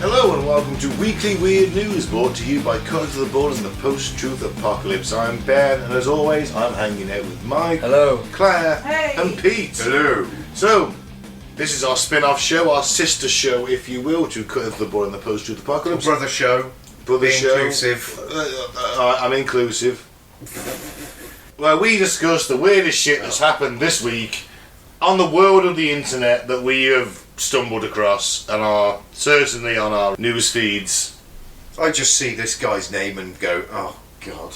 Hello and welcome to Weekly Weird News, brought to you by Cutting to the Board and the Post-Truth Apocalypse. I'm Ben, and as always, I'm hanging out with Mike, hello, Claire, hey, and Pete. Hello. So, this is our spin-off show, our sister show, if you will, to Cutting to the Board and the Post-Truth Apocalypse. Brother show. Brother show. Inclusive. I'm inclusive. Where we discuss the weirdest shit that's happened this week on the world of the internet that we have stumbled across and are certainly on our news feeds. I just see this guy's name and go, oh God.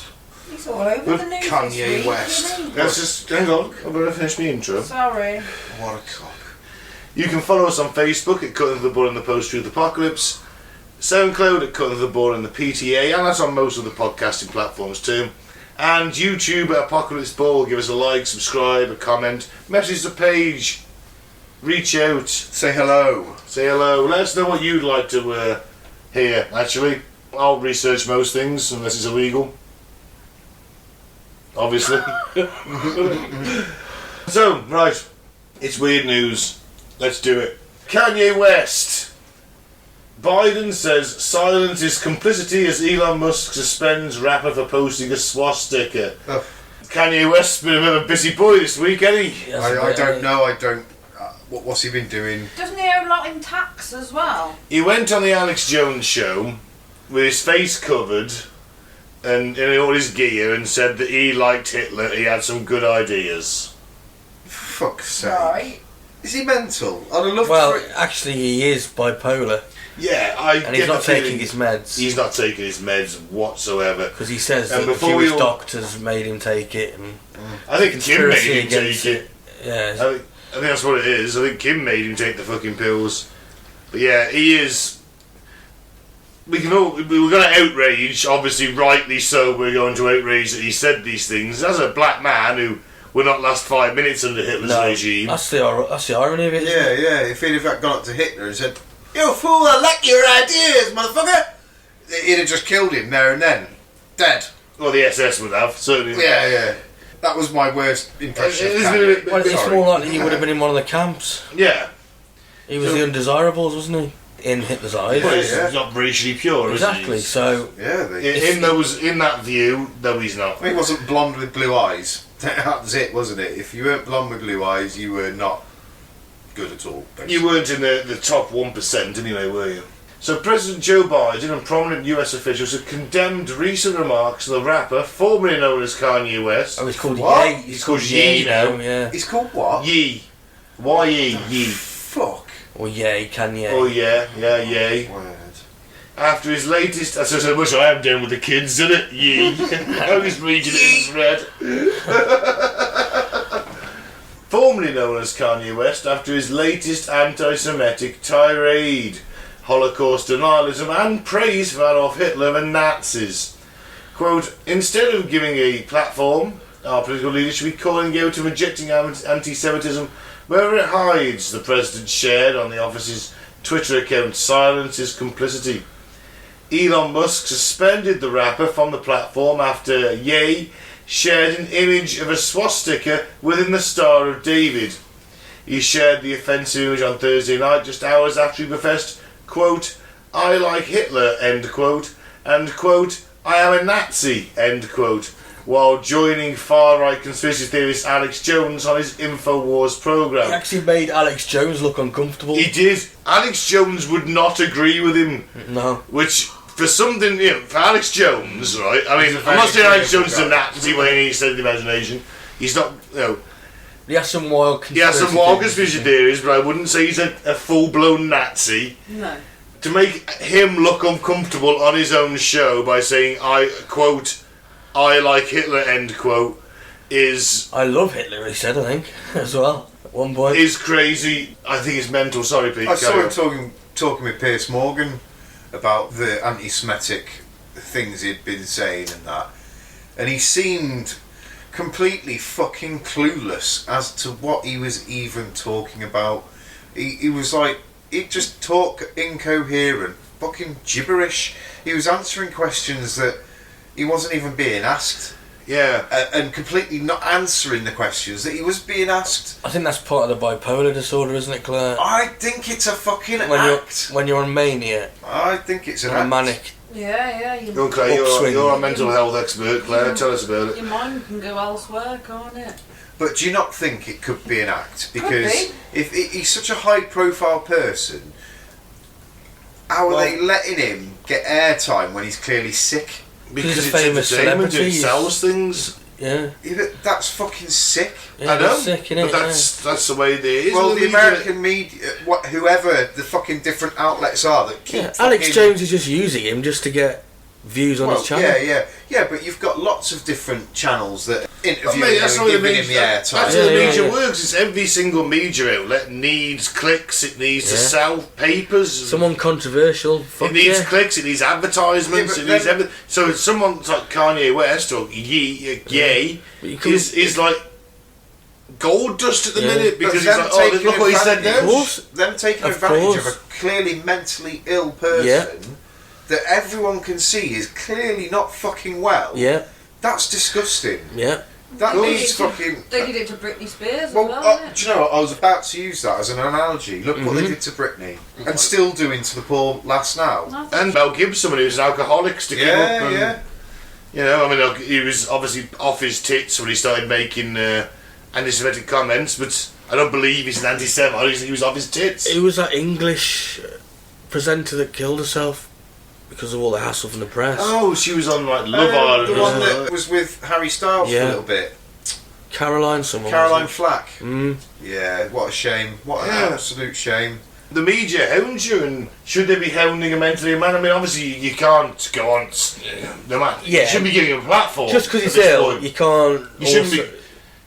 he's all over the news Kanye this week, West. isn't he? Let's just hang on, I'm going to finish my intro. Sorry. What a cock. You can follow us on Facebook at Cutting to the Board and the Post-Truth Apocalypse, SoundCloud at Cutting to the Board and the PTA, and that's on most of the podcasting platforms too. And YouTube at Apocalypse Ball. Give us a like, subscribe, a comment, message the page, reach out, Say hello. say hello. Let us know what you'd like to hear. Actually, I'll research most things unless it's illegal. Obviously. So, right, it's weird news. Let's do it. Kanye West. Biden says silence is complicity as Elon Musk suspends rapper for posting a swastika. Oh. Kanye West's been a bit of a busy boy this week, hasn't he? Yes, I don't know. What's he been doing? Doesn't he owe a lot in tax as well? He went on the Alex Jones show with his face covered and in all his gear and said that he liked Hitler, he had some good ideas. For fuck's sake. Right. Is he mental? I'd have loved Well, for it. actually, he is bipolar, Yeah, I and he's get not the feeling taking his meds He's not taking his meds whatsoever. because he says And that the before we Jewish all- doctors made him take it, and I think Kim made conspiracy him take against it. Yeah, I think that's what it is. I think Kim made him take the fucking pills. But yeah, he is. We were going to outrage, obviously rightly so. We're going to outrage that he said these things as a black man who would not last 5 minutes under Hitler's regime. that's the irony of it. isn't it? Yeah. If he'd have gone up to Hitler and said, "You fool, I like your ideas, motherfucker," he'd have just killed him there and then. Dead. Well, the SS would have certainly. Yeah. That was my worst impression of It is Kanye. a bit- Well, it's Sorry. more likely he would have been in one of the camps. Yeah. He was So- the undesirables, wasn't he? In Hitler's eyes. Well, he's Yeah. not racially pure, Exactly. is he? So Yeah, In that view, no, he's not. He wasn't blonde with blue eyes. That was it, wasn't it? If you weren't blonde with blue eyes, you were not good at all. Basically. You weren't in the top 1% anyway, were you? So President Joe Biden and prominent US officials have condemned recent remarks of the rapper, formerly known as Kanye West. oh, he's called What? Ye. He's called Ye now. Yeah. He's called what? Yee. Y-E, Yee. Fuck. Or Ye, Kanye. Oh yeah, yay. Word. After his latest... That's so much I am doing with the kids, isn't it? Yee. I was reading it in red. Formerly known as Kanye West, after his latest anti-Semitic tirade, Holocaust denialism and praise for Adolf Hitler and Nazis. Quote, instead of giving a platform, our political leaders should be calling out and rejecting anti-Semitism wherever it hides, the president shared on the office's Twitter account. Silence is complicity. Elon Musk suspended the rapper from the platform after Ye shared an image of a swastika within the Star of David. He shared the offensive image on Thursday night, just hours after he professed, quote, I like Hitler, end quote, and quote, I am a Nazi, end quote, while joining far-right conspiracy theorist Alex Jones on his InfoWars He programme. actually made Alex Jones look uncomfortable. He did. Alex Jones would not agree with him, No. which, for something, for Alex Jones, right, I mean, He's a I'm not saying very Alex Jones is a agreeable guy. Nazi by any extent of the imagination. He's not, He has some wild he has some wild conspiracy theories. theories, but I wouldn't say he's a full-blown Nazi. No. To make him look uncomfortable on his own show by saying, I, quote, I like Hitler, end quote, is I love Hitler, he said, I think, as well, at one point. is crazy. I think it's mental. Sorry, Pete. I saw carry him on. talking with Piers Morgan about the anti-Semitic things he'd been saying and that, and he seemed completely fucking clueless as to what he was even talking about. He was like, he'd just talk incoherent, fucking gibberish. He was answering questions that he wasn't even being asked. Yeah. and completely not answering the questions that he was being asked. I think that's part of the bipolar disorder, isn't it, Claire? I think it's a fucking When act. you're on mania, I think it's an or a act. manic. Yeah. Okay, Upswing. you're a mental health expert, Claire. Tell us about it. Your mind can go elsewhere, can't it? But do you not think it could be an act? Because be. if he's such a high-profile person, how are they letting him get airtime when he's clearly sick? Because He's a it's famous entertainment, celebrity. it sells things. Yeah. Yeah, but that's fucking sick. Yeah, I know, he's sick, innit? but that's the way it is. Well, in the media. American media, whoever the fucking different outlets are that keep Yeah, Alex fucking- Jones is just using him just to get views on his channel. Yeah, but you've got lots of different channels that interview Well, mate, him that's and how the giving him the media, airtime. that's Yeah, how the yeah, media yeah. works. It's every single media outlet needs clicks. It needs to Yeah. sell papers. Someone controversial. Fuck it needs yeah. clicks. It needs advertisements. Yeah, it but needs then- everything. So if someone like Kanye West or Ye But you can- is like gold dust at the Yeah. minute because he's them like, oh, taking look what he said advantage- there. Of course. Them taking Of advantage of course. a clearly mentally ill person Yeah. that everyone can see is clearly not fucking well. Yeah, That's disgusting. yeah. That Cool. needs fucking. They did it to Britney Spears Well, as well, didn't do you know what? I was about to use that as an analogy. Look what they did to Britney, and still doing to the poor lass now. it? And Mel Gibson, who was an alcoholic, sticking up. Yeah, And, yeah. You know, I mean, look, he was obviously off his tits when he started making anti-Semitic comments, but I don't believe he's an anti-Semite. I think he was off his tits. It was that English presenter that killed herself because of all the hassle from the press. Oh, she was on like Love Island. The or one something. that was with Harry Styles for a Yeah. little bit. Caroline, someone. Caroline Flack. Mm. Yeah, what a shame. What an Yeah. absolute shame. The media hounds you, and should they be hounding a mentally ill man? I mean, obviously you can't go on. No man, Yeah. you shouldn't be giving him a platform. Just because at he's this ill, point. you can't. You shouldn't also- be.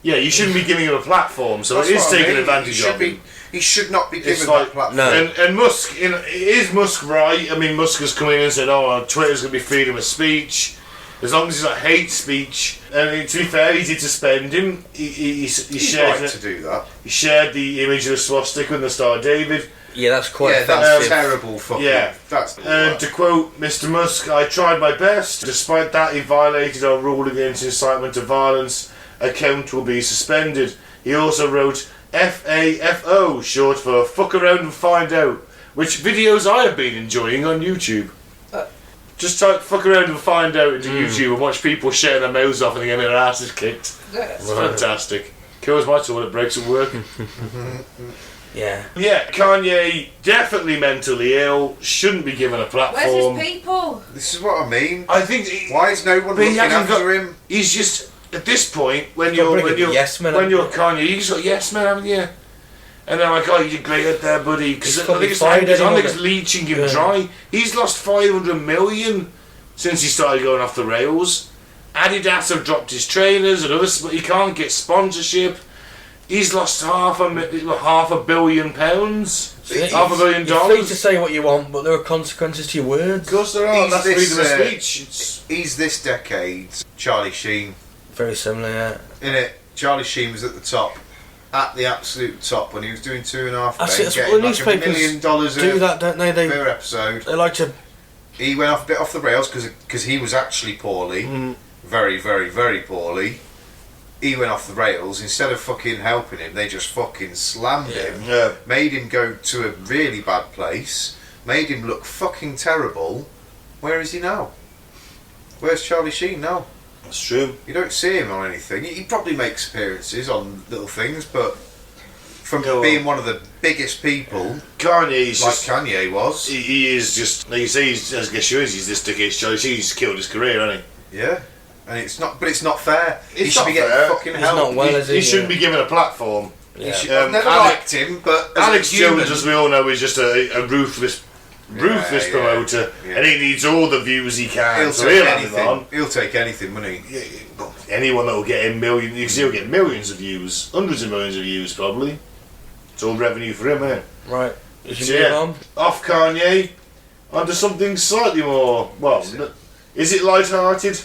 Yeah, you shouldn't be giving him a platform. So That's it is what I taking mean. advantage He should of be- him. He should not be It's given like- that platform. No. And Musk, is Musk right? I mean, Musk has come in and said, "Oh, Twitter's going to be freedom of speech, as long as it's not hate speech." And to be fair, he did suspend him. He He's shared right to do that. he shared the image of a swastika in the Star of David. Yeah, that's quite Yeah, that's offensive. terrible fucking. Yeah. That's. And to quote Mr. Musk, "I tried my best. Despite that, he violated our rule against incitement to violence. Account will be suspended." He also wrote FAFO, short for fuck around and find out, which videos I have been enjoying on YouTube. Just type fuck around and find out into YouTube and watch people shutting their mouths off and getting their asses kicked. It's fantastic. Kills my toilet breaks at work. Yeah. Yeah, Kanye, definitely mentally ill, shouldn't be given a Where's platform. his people? This is what I mean. I think Why is no one But he looking hasn't after him? he's just at this point when You've got you're to bring it to yes men, when haven't you're Kanye, you just got yes man, haven't you? And they're like, "Oh, you did great out there, buddy." Because He's I probably think it's fired I think anyone it's that- leeching him Yeah. dry. He's lost 500 million since he started going off the rails. Adidas have dropped his trainers and others, but he can't get sponsorship. He's lost half a billion pounds, Yeah, half a billion You're free to dollars. say what you want, but there are consequences to your words. Of course there are. He's That's this, freedom of uh, speech. It's, He's this decade's Charlie Sheen. Very similar, yeah. Innit? Charlie Sheen was at the top. At the absolute top when he was doing 2.5 That's men, it, that's getting what like $1 newspapers million do that, don't they? per episode. They like to. He went off a bit off the rails because he was actually poorly, very, very, very poorly. He went off the rails. Instead of fucking helping him, they just fucking slammed him. yeah. Made him go to a really bad place. Made him look fucking terrible. Where is he now? Where's Charlie Sheen now? That's true. You don't see him on anything. He probably makes appearances on little things, but from Yeah, well- being one of the biggest people, Kanye's like just, Kanye was, he is just, like you say, he's, as guess you is, he's this dickhead Charlie Sheen. He's killed his career, hasn't yeah. And it's not, but it's not fair. He It's should not be getting fair. fucking He's help. not well, he? is he? He shouldn't be given a platform. Yeah. I've never Alex- liked him, but as Alex a human, Jones, as we all know, is just a ruthless Yeah, promoter, yeah. and he needs all the views he can. he'll so take he'll have it anything. on. He'll take anything, won't he? Yeah, well, anyone that will get him millions, he'll get millions of views, hundreds of millions of views probably. It's all revenue for him, isn't it? Right. You should So, move yeah, on. off Kanye, onto something slightly more, well, is it light-hearted?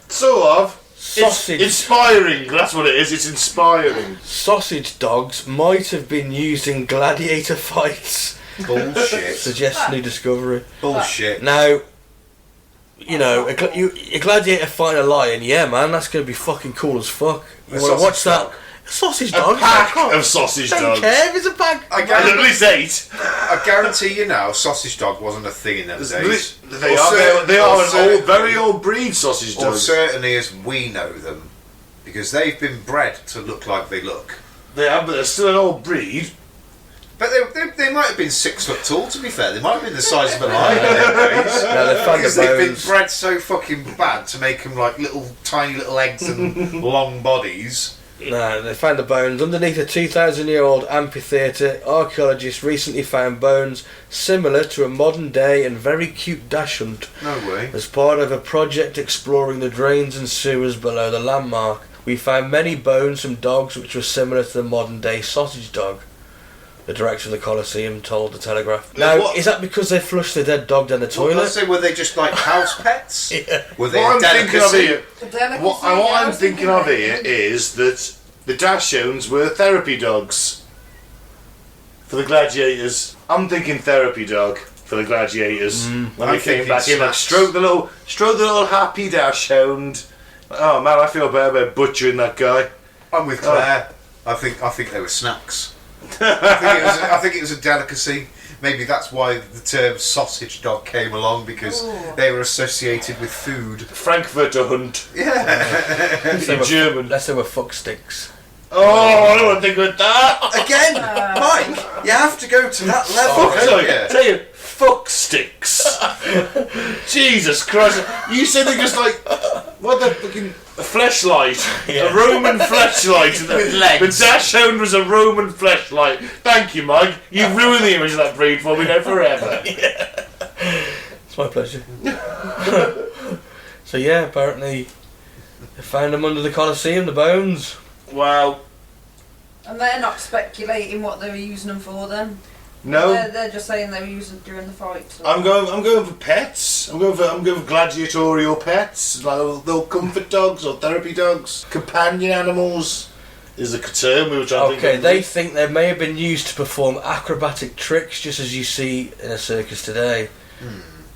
Sort of. Sausage. It's inspiring, that's what it is, it's inspiring. Sausage dogs might have been used in gladiator fights. Bullshit. Suggests new discovery. Bullshit. Now, you know, a gladiator fighting a lion, yeah, man, that's going to be fucking cool as fuck. You want to watch that? A sausage dog? A pack of sausage Don't dogs. care if it's a pack. At least 8. I guarantee you now, sausage dog wasn't a thing in those days. They are an old, very old breed, sausage Or dogs. certainly as we know them. Because they've been bred to look like they look. They are, but they're still an old breed. But they might have been 6 foot tall, to be fair. They might have been the size of a lion in their days. No, they found Because the they've been bones. bred so fucking bad to make them like tiny little legs and long bodies. No, they found the bones. Underneath a 2,000-year-old amphitheatre, archaeologists recently found bones similar to a modern-day and very cute dachshund No way. as part of a project exploring the drains and sewers below the landmark. We found many bones from dogs which were similar to the modern-day sausage dog, the director of the Colosseum told the Telegraph. Now, is that because they flushed the dead dog down the Well, toilet? let's say, were they just like house pets? Yeah. Were they What a I'm thinking of delicacy? here, The delicacy, what yeah, I I'm was thinking of here is that the Dachshunds were therapy dogs for the gladiators. I'm thinking therapy dog for the gladiators. When I'm they came thinking back in, like, snacks. stroke the little happy Dachshund. Oh man, I feel bad about butchering that guy. I'm with Claire. I think they were snacks. I think it was a delicacy. Maybe that's why the term sausage dog came along, because they were associated with food. Frankfurter Hund Yeah. in German. Unless they were fuck sticks. Oh, I don't want to think about that. Again, Mike, you have to go to that level. Fuck, don't sorry, you? tell you, fuck sticks. Jesus Christ. You said they're just like, what the fucking, a fleshlight. A Roman fleshlight. With legs. The Dachshund was a Roman fleshlight. Thank you, Mike. You've ruined the image of that breed for me now forever. It's my pleasure. So yeah, apparently they found them under the Colosseum, the bones. Wow. And they're not speculating what they were using them for then. No. They're just saying they were using during the fights. I'm going for pets. I'm going for gladiatorial pets. Like little comfort dogs or therapy dogs. Companion animals is the term we were trying to think Okay, of. they think they may have been used to perform acrobatic tricks, just as you see in a circus today,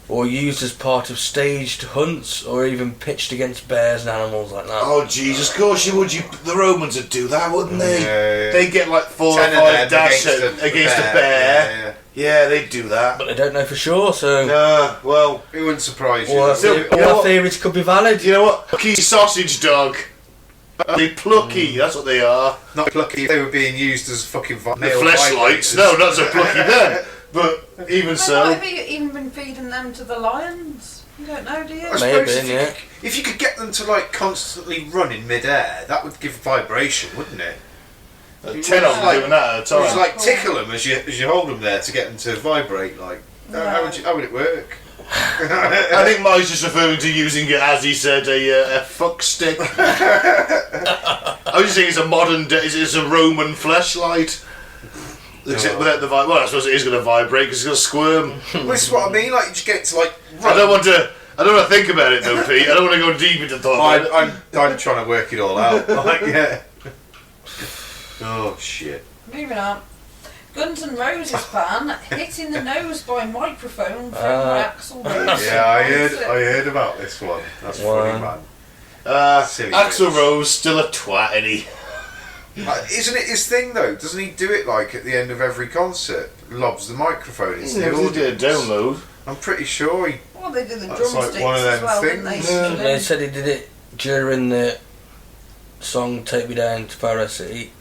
or used as part of staged hunts, or even pitched against bears and animals like that. Oh Jesus! Of course you would. The Romans would do that, wouldn't they? Yeah. They'd get like 4 or 10 of 5 them Dachshunds against a bear. Yeah, they'd do that. But they don't know for sure, so Well, It wouldn't surprise you. all our, Still, all you know our what? theories could be valid. you know what? Plucky sausage dog. They plucky. That's what they are. Not plucky if they were being used as fucking The male fleshlights. vibrators. No, not so plucky then. But even They so. might have even been feeding them to the lions. You don't know, do you? I May have suppose been, if you could get them to like constantly run in mid-air, that would give vibration, wouldn't it? 10 of them doing that at a Or just time. like tickle them as you hold them there to get them to vibrate. Like, how would it work? I think Mike's just referring to using it, as he said, a fuck stick. I was just saying it's a modern day, it's a Roman fleshlight. Except without the vibe. Well, I suppose it is going to vibrate because it's going to squirm. Well, this is what I mean. Like, you just get it to like. I don't want to think about it though, Pete. I don't want to go deep into thought. I'm trying to work it all out. Like, yeah. Oh shit. Moving on. Guns N' Roses fan hitting the nose by microphone from Axl Rose. Yeah, I heard about this one. That's funny, man. Silly Axl bitch. Rose still a twat, isn't he? Isn't it his thing though? Doesn't he do it like at the end of every concert? Lobs the microphone into the He audience. did a download. I'm pretty sure he. Well, they did the That's drumsticks like one of as them well, didn't they? things. Yeah. They said he did it during the song "Take Me Down to Paradise City."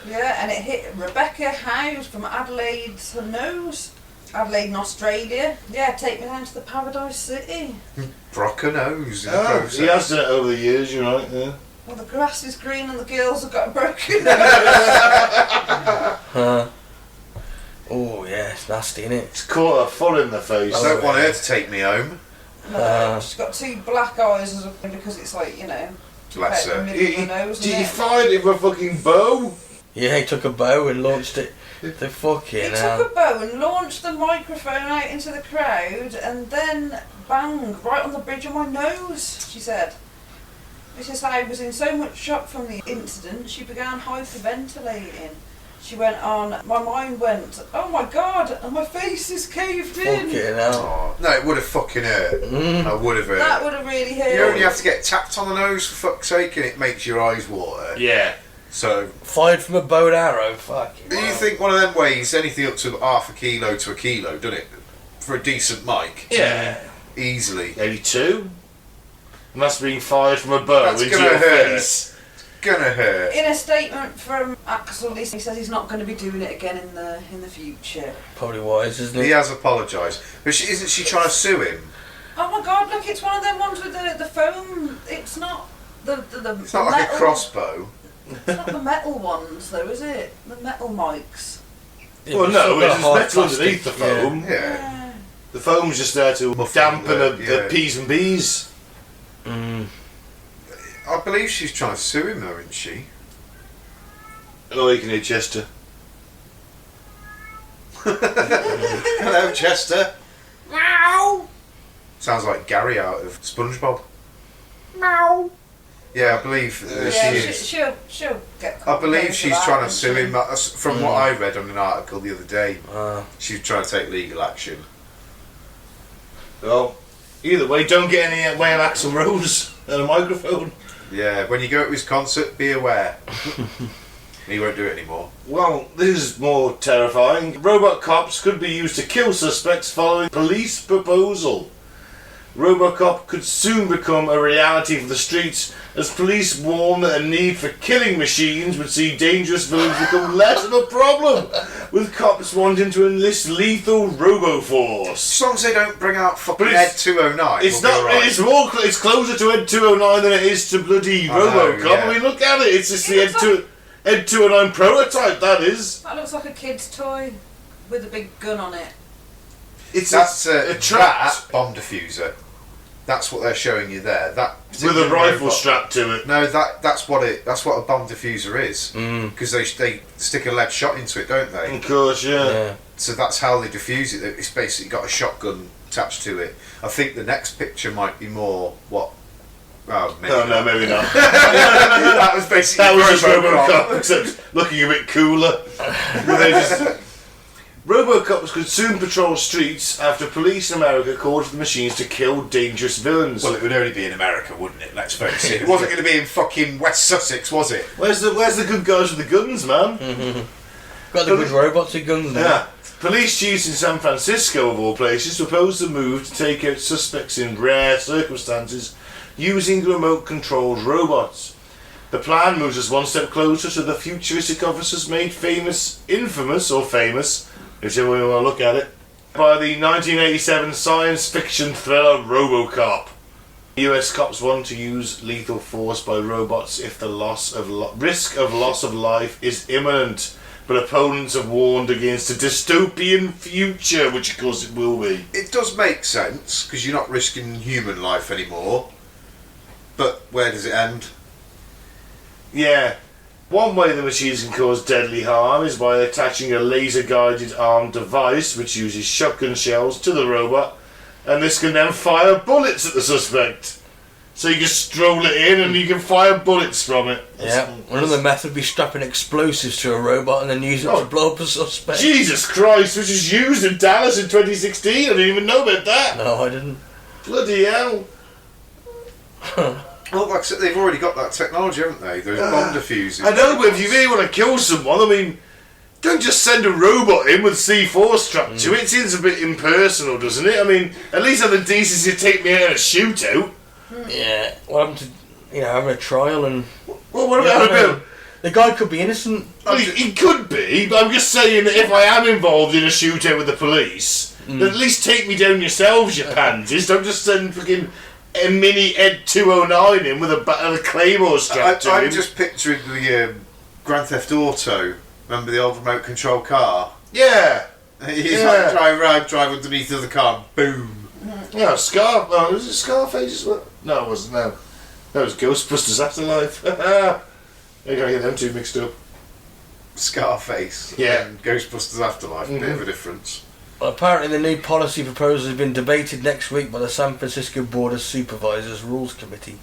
Yeah, and it hit Rebecca House from Adelaide's nose. Adelaide in Australia. Yeah, take me down to the Paradise City. Brock a nose in the Oh, process. he has done it over the years, you're right, yeah. Well, the grass is green and the girls have got a broken nose. Oh yeah, it's nasty, innit? It's caught a foot in the face. I don't want her to take me home. No, she's got 2 black eyes as because it's like, you know, Bless about the her. middle of the nose. Did you isn't it? find it with a fucking bow? Yeah, he took a bow and launched it. The fucking He hell. took a bow and launched the microphone out into the crowd and then bang, right on the bridge of my nose, she said. This is how I was in so much shock from the incident, she began hyperventilating. She went on, my mind went, oh my god, and my face is caved in. Fucking hell. Oh, no, it would have fucking hurt. I would have hurt. That would have really hurt. You only have to get tapped on the nose for fuck's sake and it makes your eyes water. Yeah. So, Fired from a bow and arrow, fucking do you think one of them weighs anything up to half a kilo to a kilo, doesn't it? For a decent mic? Yeah. Easily. Maybe 2. Must have been fired from a bow That's into gonna your hurt. face. Gonna hurt. In a statement from Axel, he says he's not going to be doing it again in the future. Probably wise, isn't He it? has apologised. But isn't she trying to sue him? Oh my god, look, it's one of them ones with the foam. It's not the It's not like metal, a crossbow. It's not the metal ones though, is it? The metal mics. Yeah, Well, but no, still got it's hard metal plastic, underneath the foam. Yeah. Yeah. The foam's just there to Muffle dampen the- the yeah. P's and B's. Mm. I believe she's trying to sue him though, isn't she? Oh, you can hear Chester. Hello, Chester. Meow. Sounds like Gary out of SpongeBob. Meow. Yeah, I believe Yeah, she is. she'll get. I believe complaints she's about trying it, to sue won't him. From what I read on an article the other day, she was trying to take legal action. Well, either way, don't get any way of Axl Rose and a microphone. Yeah, when you go to his concert, be aware. He won't do it anymore. Well, this is more terrifying. Robot cops could be used to kill suspects following police proposal. Robocop could soon become a reality for the streets as police warn that a need for killing machines would see dangerous villains become less of a problem, with cops wanting to enlist lethal robo-force. As long as they don't bring out fucking But Ed it's- 209. It's we'll be not. alright. It's closer to Ed 209 than it is to bloody I know, RoboCop. yeah. I mean, look at it. It's just It the looks Ed 209 prototype. That is. That looks like a kid's toy with a big gun on it. It's That's a trap that bomb diffuser. That's what they're showing you there. That with a particular rifle robot- strapped to it. No, that's what a bomb diffuser is. Mm. Because they stick a lead shot into it, don't they? Of course, yeah. Yeah. So that's how they diffuse it. It's basically got a shotgun attached to it. I think the next picture might be more what. Oh, maybe No, not. maybe not. That was basically That was just RoboCop. RoboCop, except looking a bit cooler. But they just- Robocops could soon patrol streets after police in America called for the machines to kill dangerous villains. Well, it would only be in America, wouldn't it? Let's face it. It wasn't going to be in fucking West Sussex, was it? Where's the good guys with the guns, man? Got the good robots with guns now. Yeah. Police chiefs in San Francisco, of all places, proposed a move to take out suspects in rare circumstances using remote-controlled robots. The plan moves us one step closer to the futuristic officers made infamous, whichever way you want to look at it, by the 1987 science fiction thriller RoboCop. US cops want to use lethal force by robots if the risk of loss of life is imminent, but opponents have warned against a dystopian future, which of course it will be. It does make sense, because you're not risking human life anymore. But where does it end? Yeah. One way the machines can cause deadly harm is by attaching a laser-guided armed device which uses shotgun shells to the robot, and this can then fire bullets at the suspect. So you can stroll it in and you can fire bullets from it. Yeah. Another method would be strapping explosives to a robot and then use it to blow up a suspect. Jesus Christ, which was used in Dallas in 2016. I didn't even know about that. No, I didn't. Bloody hell. Well, like I said, they've already got that technology, haven't they? Those bomb diffusers. I know, but if you really want to kill someone, I mean, don't just send a robot in with C4 strapped to it. It seems a bit impersonal, doesn't it? I mean, at least have the decency to take me out in a shootout. Yeah. What happened to, having a trial and... Well, what Yeah, about I know. him? The guy could be innocent. Well, he could be, but I'm just saying that if I am involved in a shootout with the police, then at least take me down yourselves, you pansies. Don't just send fucking a mini Ed 209 in with a claymore strapped to him. I'm just picturing the Grand Theft Auto. Remember the old remote control car? Yeah. He's Yeah. like drive around, drive underneath the car, boom. Yeah, was it Scarface as well? No, it wasn't, no. That was Ghostbusters Afterlife. I gotta get them two mixed up. Scarface. Yeah. And Ghostbusters Afterlife, bit of a difference. Well, apparently the new policy proposal has been debated next week by the San Francisco Board of Supervisors Rules Committee.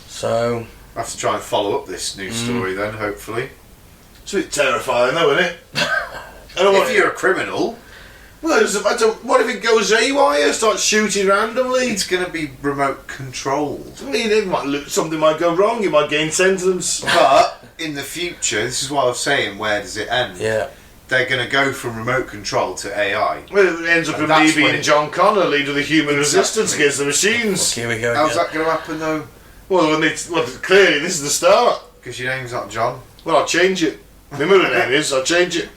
So... I have to try and follow up this news story then, hopefully. It's a bit terrifying, though, isn't it? I don't want If you're a criminal, Well, what if it goes haywire, starts shooting randomly? it's going to be remote controlled. I mean, something might go wrong. You might gain sentence. But in the future, this is what I was saying. Where does it end? Yeah. They're going to go from remote control to AI. Well, it ends up And in that's me when being it- John Connor, leader of the human Exactly. resistance against the machines. Here we go. How's again. that going to happen though? Well, clearly this is the start. Because your name's not John. Well, I'll change it. My middle name is. I'll change it.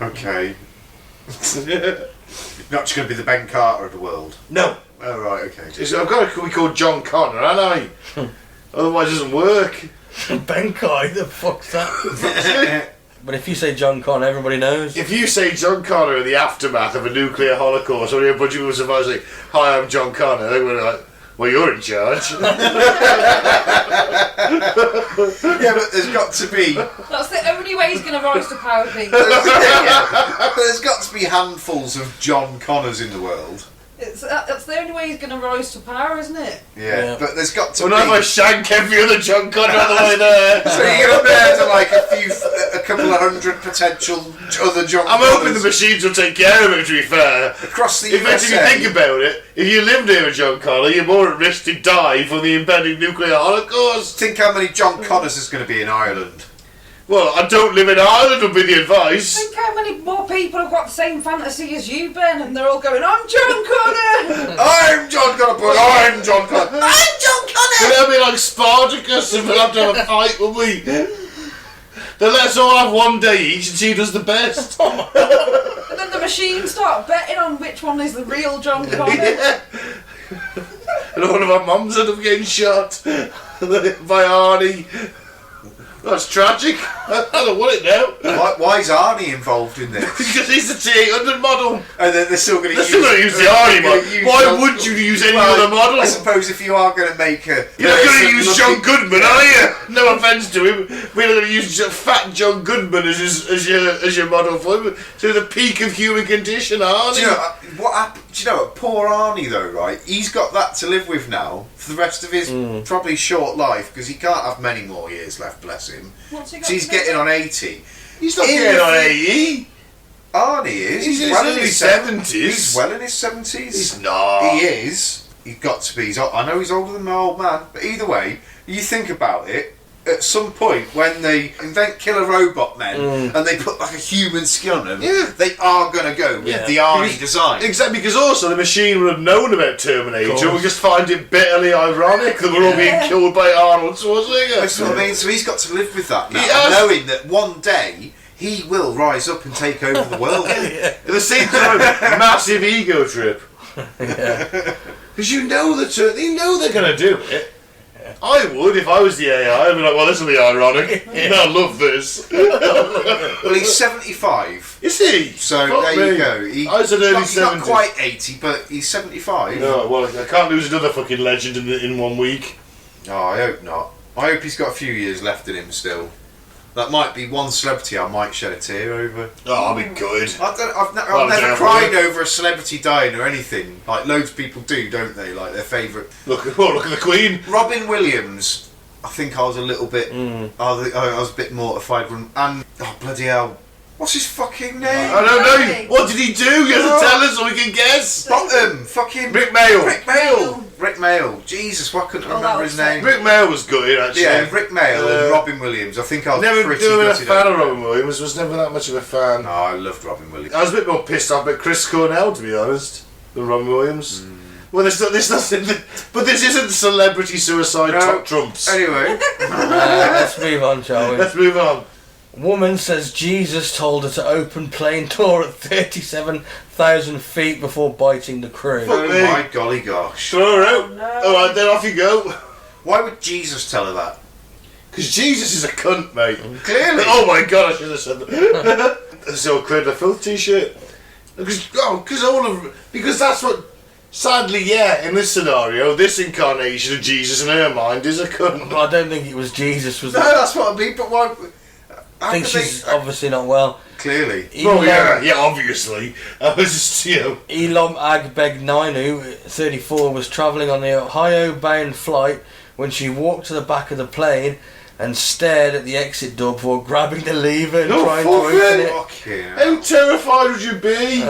Okay. You're not just going to be the Ben Carter of the world. No. Oh right, okay. I've got to be called John Connor, haven't I? Otherwise, it doesn't work. Benkai, the fuck's that? But if you say John Con, everybody knows. If you say John Connor in the aftermath of a nuclear holocaust, only a bunch of people survive say, "Hi, I'm John Connor," they're going to be like, "Well, you're in charge." Yeah, but there's got to be. That's the only way he's going to rise to power, Pete. But there's got to be handfuls of John Connors in the world. That's the only way he's going to rise to power, isn't it? Yeah, but there's got to Well, be. not if I shank every other John Connor on the way there. So you're going to bear to like a couple of hundred potential other John I'm Connors hoping the machines will take care of it, to be fair. across the In fact, if you USA. think about it, if you live near a John Connor, you're more at risk to die from the impending nuclear holocaust. Think how many John Connors there's going to be in Ireland. Well, I don't live in Ireland, would be the advice. Think how many more people have got the same fantasy as you, Ben, and they're all going, "I'm John Connor!" I'm John Connor, but I'm John Connor. I'm John Connor! We'll be like Spartacus and we'll have to have a fight, won't we? Then let's all have one day each and see who does the best. And then the machines start betting on which one is the real John Connor. Yeah. And all of our mums end up getting shot by Arnie. That's tragic. I don't want it now. Why is Arnie involved in this? Because he's the T800 model. And then they're still going to They're use. still going to use the Arnie model. Why would you use any other model? I suppose if you are going to make a. You're not going to use person John looking- Goodman, are you? No offence to him. We're not going to use fat John Goodman as your model for him. To the peak of human condition, Arnie. Do you know what happened? Do you know what? Poor Arnie though, right? He's got that to live with now for the rest of his probably short life because he can't have many more years left. Bless him. What's he got So he's to do? getting on 80. He's not In getting the on fu- AE. Arnie is. He's in his well early sev- 70s. He's well in his 70s. He's not. He is. He's got to be. I know he's older than my old man, but either way, you think about it. At some point, when they invent killer robot men and they put like a human skin on them, Yeah. they are going to go with Yeah. the Arnie Because- design. Exactly, because also the machine would have known about Terminator and we just find it bitterly ironic that we're all being Yeah. killed by Arnold Schwarzenegger. That's what I mean. So he's got to live with that now, He has. knowing that one day he will rise up and take over the world. At the same time, massive ego trip. Yeah. Because you know they know they're going to do it. I would if I was the AI. I'd be like, well, this will be ironic. I love this. Well, he's 75. Is he? So Fuck there me. you go. He, I said early he's not 70s. quite 80, but he's 75. No, well, I can't lose another fucking legend in 1 week. Oh, I hope not. I hope he's got a few years left in him still. That might be one celebrity I might shed a tear over. Oh, I'll be good. I've Well, never yeah, cried well, over a celebrity dying or anything. Like loads of people do, don't they? Like their favourite. Look at the Queen. Robin Williams. I think I was a little bit. I was a bit mortified when. And oh bloody hell, what's his fucking name? I don't know. Really? What did he do? You have to tell us so we can guess. Bottom. Fucking Rick Mail. Rick Mail. Rick Mail. Jesus, why couldn't I Oh, remember that his was name? Rick Mail was good, actually. Yeah, Rick Mail Uh, and Robin Williams. I think I was Never pretty been a gutted fan of over it. Robin Williams. Was never that much of a fan. No, I loved Robin Williams. I was a bit more pissed off about Chris Cornell, to be honest, than Robin Williams. Well, this nothing. But this isn't celebrity suicide No. top trumps. Anyway, Let's move on, shall we? Let's move on. Woman says Jesus told her to open plane door at 37,000 feet before biting the crew. Fuck oh me. my golly gosh. Throw her out. no. Alright, then off you go. Why would Jesus tell her that? Because Jesus is a cunt, mate. Clearly. Oh my god, I should have said that. So, Clear the Filth t-shirt. Because that's what. Sadly, yeah, in this scenario, this incarnation of Jesus in her mind is a cunt. I don't think it was Jesus. Was No, that's what I mean, but why? I think she's obviously not well. Clearly. Oh yeah, obviously. I was just, Elam Agbegninu, 34, was travelling on the Ohio-bound flight when she walked to the back of the plane and stared at the exit door before grabbing the lever and Oh, trying to fuck open it. it. Fucking hell. How terrified would you be?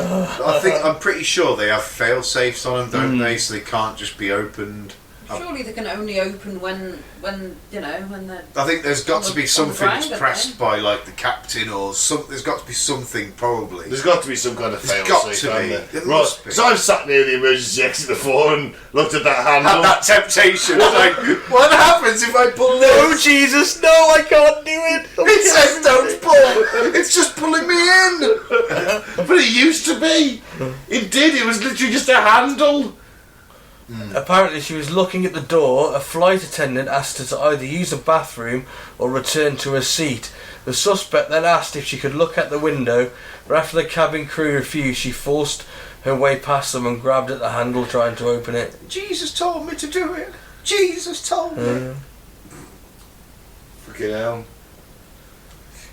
I'm pretty sure they have fail safes on them, don't they? So they can't just be opened. Surely they can only open when they're. I think there's got to be On the something ground, that's I pressed think. by like the captain or some. There's got to be something probably. There's got to be some kind of There's fail got safe, to be. hasn't There there? must Right, be. so I've sat near the emergency exit before and looked at that Had handle. that temptation. Like, what happens if I pull No, this? Jesus, no, I can't do it. It says don't pull. It's just pulling me in. But it used to be. It did. It was literally just a handle. Apparently, she was looking at the door. A flight attendant asked her to either use the bathroom or return to her seat. The suspect then asked if she could look out the window, but after the cabin crew refused, she forced her way past them and grabbed at the handle trying to open it. Jesus told me to do it. Jesus told me. Fucking hell.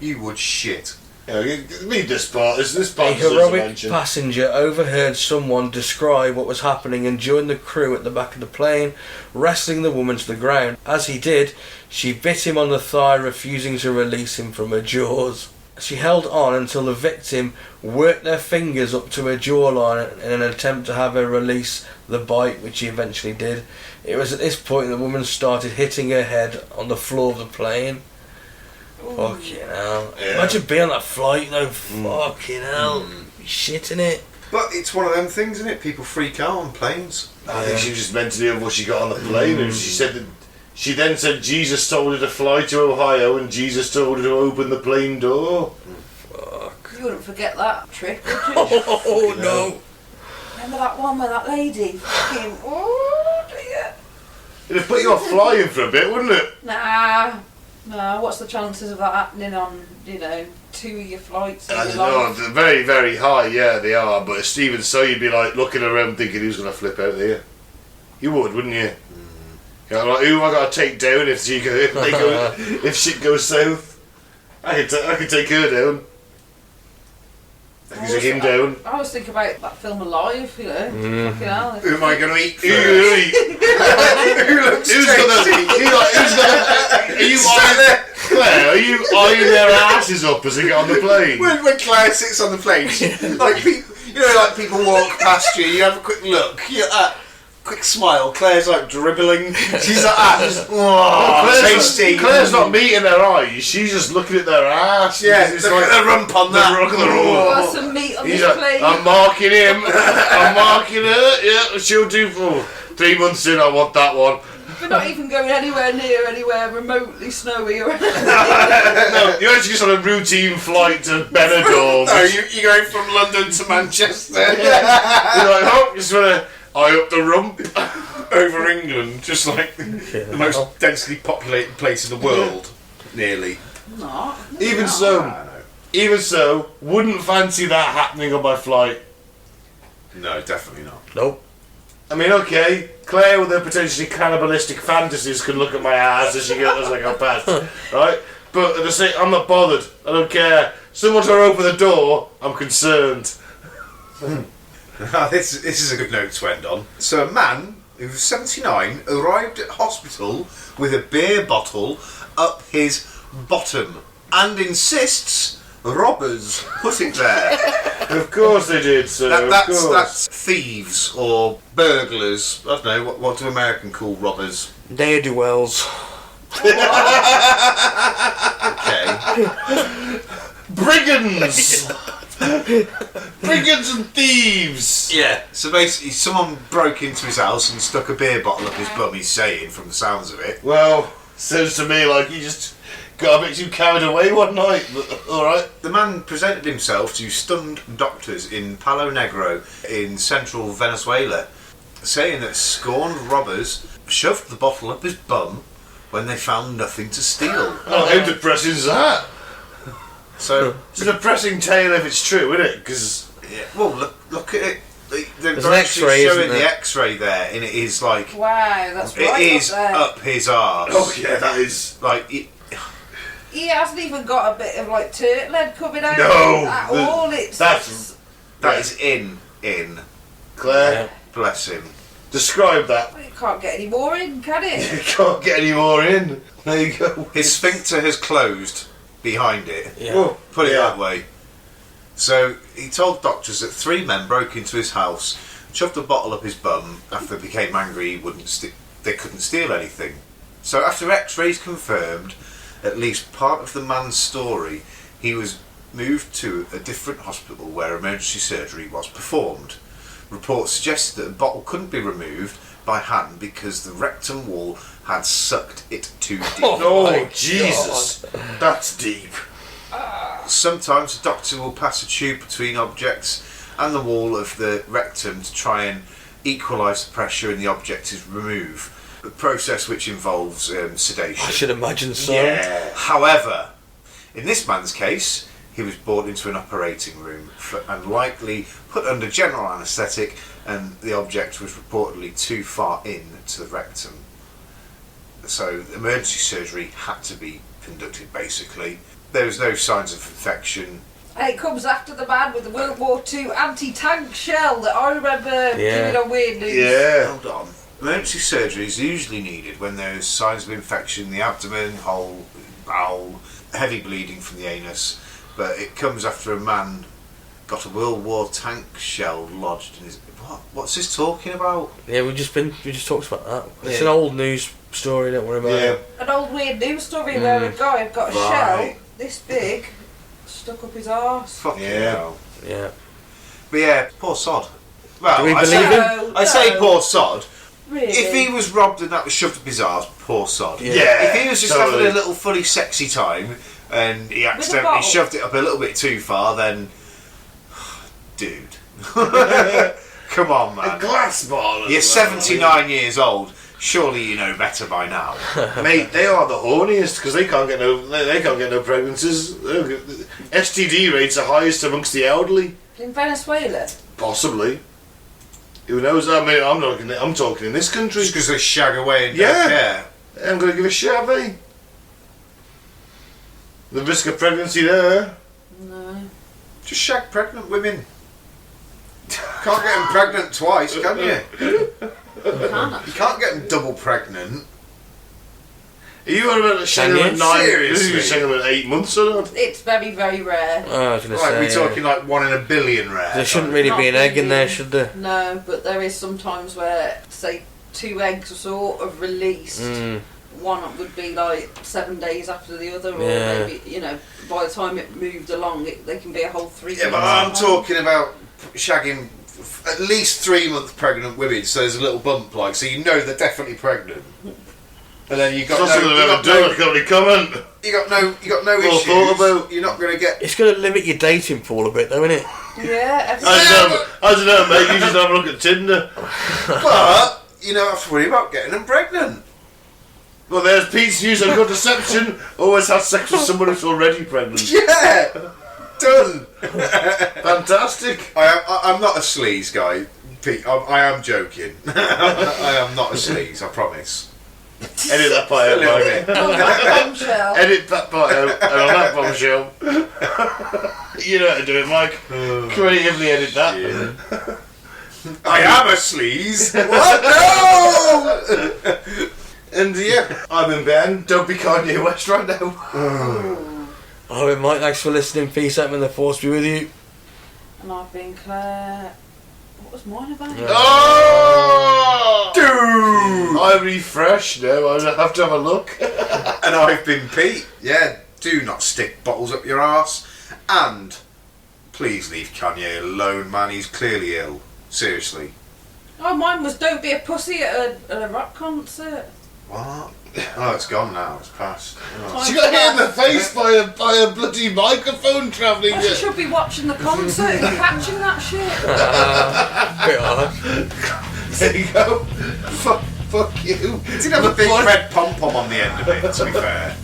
You would shit. Yeah, read this part. This A part deserves a heroic mention. passenger overheard someone describe what was happening and joined the crew at the back of the plane, wrestling the woman to the ground. As he did, she bit him on the thigh, refusing to release him from her jaws. She held on until the victim worked their fingers up to her jawline in an attempt to have her release the bite, which she eventually did. It was at this point the woman started hitting her head on the floor of the plane. Fucking hell. Yeah. Imagine being on that flight though. Fucking hell. Be shitting it. But it's one of them things, isn't it? People freak out on planes. I think she was just mentally ill before she got on the plane, and she said that. She then said Jesus told her to fly to Ohio, and Jesus told her to open the plane door. Fuck. You wouldn't forget that trick, would you? Oh no. Remember that one with that lady? Fucking, oh dear. It'd put you off flying for a bit, wouldn't it? Nah. No, what's the chances of that happening on, 2 of your flights? I in don't your know, life? they're very, very high, yeah, they are. But even so, you'd be like looking around thinking, who's going to flip out here? You would, wouldn't you? You're like, who have I got to take down if shit goes south? I could take her down. I could take him down. I always think about that film Alive, Fucking hell. Who am I going to eat Who first? Who looks Who's tasty? gonna? Are you eyeing, Claire? Are you eyeing their asses up as they get on the plane? When Claire sits on the plane, like people, like people walk past you, you have a quick look, quick smile. Claire's like dribbling. She's like, tasty. Claire's not meeting their eyes. She's just looking at their ass. Yeah, it's look like at the rump on that. Look at the Oh, rump. that's some meat on He's this like, plane. I'm marking him. I'm marking her. Yeah, she'll do for 3 months in. I want that one. We're not even going anywhere near anywhere remotely snowy or anything. No, you're actually just on a routine flight to Benidorm. No, you're going from London to Manchester. You're like, oh, just want to eye up the rump. Over England, just like the most densely populated place in the world, nearly. Not. Even not. so, wouldn't fancy that happening on my flight. No, definitely not. Nope. I mean, okay, Claire with her potentially cannibalistic fantasies can look at my ass as she goes as I go past, right? But at the same, I'm not bothered. I don't care. Someone to open the door, I'm concerned. This is a good note to end on. So a man who was 79 arrived at hospital with a beer bottle up his bottom and insists robbers put it there. Of course they did, sir. That's thieves or burglars. I don't know, what do American call robbers? Ne'er-do-wells. Okay. Brigands! Brigands and thieves! Yeah, so basically someone broke into his house and stuck a beer bottle up his bum, he's saying, from the sounds of it. Well, sounds to me like he just got a bit too carried away one night, but alright. The man presented himself to stunned doctors in Palo Negro in central Venezuela, saying that scorned robbers shoved the bottle up his bum when they found nothing to steal. Oh, how depressing is that? So, It's a depressing tale if it's true, isn't it? Because yeah, well, look at it. They're There's an actually X-ray, showing isn't the there? X-ray there, and it is like Wow, that's it right is up there. up his arse. oh yeah, that is. Like it, He hasn't even got a bit of like turtle head coming out No, at all. It's that's- that is in. Claire, Bless him. Describe that. Well, you can't get any more in, can You it? can't get any more in. There you go. His sphincter has closed behind it. Yeah. Oh, Put it yeah. that way. So he told doctors that 3 men broke into his house, shoved a bottle up his bum. After they became angry, they couldn't steal anything. So after X-rays confirmed at least part of the man's story, he was moved to a different hospital where emergency surgery was performed. Reports suggested that the bottle couldn't be removed by hand because the rectum wall had sucked it too deep. Oh, my Jesus. That's deep. Sometimes the doctor will pass a tube between objects and the wall of the rectum to try and equalise the pressure and the object is removed. A process which involves sedation. I should imagine so. Yeah. However, in this man's case, he was brought into an operating room and likely put under general anaesthetic, and the object was reportedly too far in to the rectum. So emergency surgery had to be conducted basically. There was no signs of infection. And it comes after the man with the World War II anti-tank shell that I remember doing on Weird News. Yeah. Hold on. Emergency surgery is usually needed when there is signs of infection in the abdomen, whole bowel, heavy bleeding from the anus, but it comes after a man got a World War tank shell lodged in his... What's this talking about? Yeah, we just talked about that. It's Yeah. an old news story, don't worry about Yeah. it. An old Weird News story where a guy had got a Right. shell this big stuck up his arse. Fucking Yeah. hell. Yeah. But yeah, poor sod. Well, Do we I believe say, him? I say poor sod. Really? If he was robbed and that was shoved up his arse, poor sod. Yeah, If he was just totally. having a little funny sexy time and he accidentally bottle. shoved it up a little bit too far, then... Dude. Come on, A man. glass bottle. as You're well. 79 years old. Surely you know better by now. Mate, they are the horniest because they can't get no pregnancies. STD rates are highest amongst the elderly. In Venezuela? Possibly. Who knows? I mean, I'm talking in this country. Just because they shag away and Yeah. don't care. I'm going to give a shit, have they? The risk of pregnancy there. No. Just shag pregnant women. Can't get them pregnant twice, can you? Can't. You can't get them double pregnant. Are you on about Can shagging you? them at 9? Seriously? You're shagging them at 8 months or not? It's very, very rare. Oh, I was going to Like, say. we're talking like 1 in a billion rare. There shouldn't really be an Not egg in there, really. should there? No, but there is sometimes where, say, 2 eggs are sort of released. Mm. One would be like 7 days after the other, or Yeah. maybe, by the time it moved along, they can be a whole 3 Yeah, but months. I'm talking about shagging at least 3-month pregnant women, so there's a little bump, like, so you know they're definitely pregnant. And then you It's got not something no, I've you ever got done, no, I can't really comment. you got no Well, issues. thought about- You're not going to get. It's going to limit your dating pool a bit, though, isn't it? Yeah, I don't know, mate. You just have a look at Tinder. But you don't have to worry about getting them pregnant. Well, there's Pete's views on contraception. Always have sex with someone who's already pregnant. Yeah, done. Fantastic. I'm not a sleaze guy, Pete. I am joking. I am not a sleaze. I promise. Edit that part out, A little Mike. bit. on that bombshell. Edit that part out. And on that bombshell. You know how to do it, Mike. Creatively edit that. I am a sleaze. What? No. And yeah, I'm in Ben. Don't be Kanye West right now. Oh, Mike, thanks for listening. Peace out and the force be with you. And I've been Claire. What was mine about? Oh! Dude. I refresh now. I have to have a look. And I've been Pete. Yeah, do not stick bottles up your arse. And please leave Kanye alone, man. He's clearly ill. Seriously. Oh, mine was don't be a pussy at a rock concert. What? Oh, it's gone now. It's past. Oh. She got hit in the face by a bloody microphone travelling. Well, she should be watching the concert and catching that shit. Bit harsh. There you go. Fuck you. It did have a big red pom-pom on the end of it, to be fair.